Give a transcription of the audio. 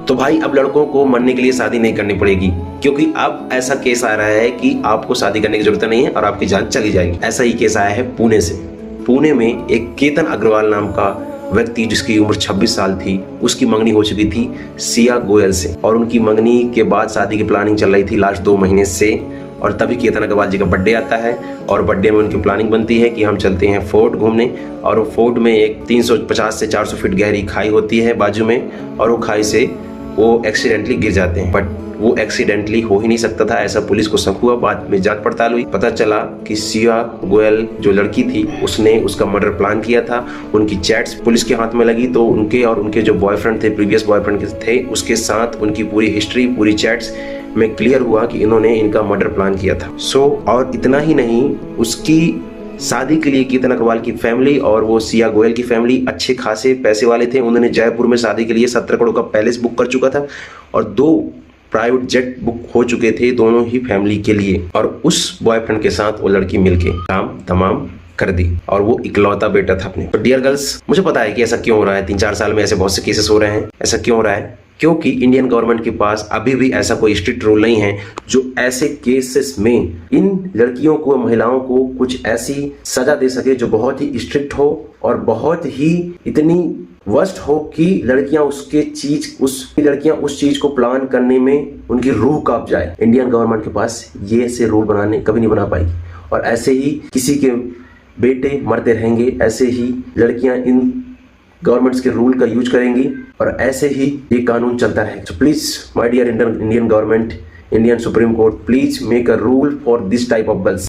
तो भाई अब लड़कों को मरने के लिए शादी नहीं करनी पड़ेगी, क्योंकि अब ऐसा केस आ रहा है कि आपको शादी करने की जरूरत नहीं है और आपकी जान चली जाएगी। ऐसा ही केस आया है पुणे से। पुणे में एक केतन अग्रवाल नाम का व्यक्ति जिसकी उम्र 26 साल थी, उसकी मंगनी हो चुकी थी सिया गोयल से, और उनकी मंगनी के बाद शादी की प्लानिंग चल रही थी लास्ट 2 महीने से। और तभी केतन अग्रवाल जी का बर्थडे आता है और बर्थडे में उनकी प्लानिंग बनती है कि हम चलते हैं फोर्ट घूमने। और वो फोर्ट में एक 350 से 400 फीट गहरी खाई होती है बाजू में, और वो खाई से वो एक्सीडेंटली गिर जाते हैं। बट वो एक्सीडेंटली हो ही नहीं सकता था, ऐसा पुलिस को शक हुआ। बाद में जांच पड़ताल हुई, पता चला कि सिया गोयल जो लड़की थी उसने उसका मर्डर प्लान किया था। उनकी चैट्स पुलिस के हाथ में लगी, तो उनके और उनके जो बॉयफ्रेंड थे, प्रीवियस बॉयफ्रेंड थे, उसके साथ उनकी पूरी हिस्ट्री, पूरी चैट्स में क्लियर हुआ कि इन्होंने इनका मर्डर प्लान किया था। और इतना ही नहीं, उसकी शादी के लिए केतन अग्रवाल की फैमिली और वो सिया गोयल की फैमिली अच्छे खासे पैसे वाले थे। उन्होंने जयपुर में शादी के लिए 17 करोड़ का पैलेस बुक कर चुका था और 2 प्राइवेट जेट बुक हो चुके थे दोनों ही फैमिली के लिए। और उस बॉयफ्रेंड के साथ वो लड़की मिलके काम तमाम कर दी, और वो इकलौता बेटा था अपने। तो डियर गर्ल्स, मुझे पता है कि ऐसा क्यों हो रहा है। 3-4 साल में ऐसे बहुत से केसेस हो रहे हैं। ऐसा क्यों हो रहा है? क्योंकि इंडियन गवर्नमेंट के पास अभी भी ऐसा कोई स्ट्रिक्ट रूल नहीं है जो ऐसे केसेस में इन लड़कियों को, महिलाओं को कुछ ऐसी सजा दे सके जो बहुत ही स्ट्रिक्ट हो और बहुत ही इतनी वर्स्ट हो कि लड़कियां उस चीज को प्लान करने में उनकी रूह कांप जाए। इंडियन गवर्नमेंट के पास ये ऐसे रूल कभी नहीं बना पाएगी, और ऐसे ही किसी के बेटे मरते रहेंगे, ऐसे ही लड़कियां इन गवर्नमेंट्स के रूल का यूज करेंगी और ऐसे ही ये कानून चलता रहेगा। So please, my dear Indian government, Indian Supreme Court, please make a rule for this type of bills.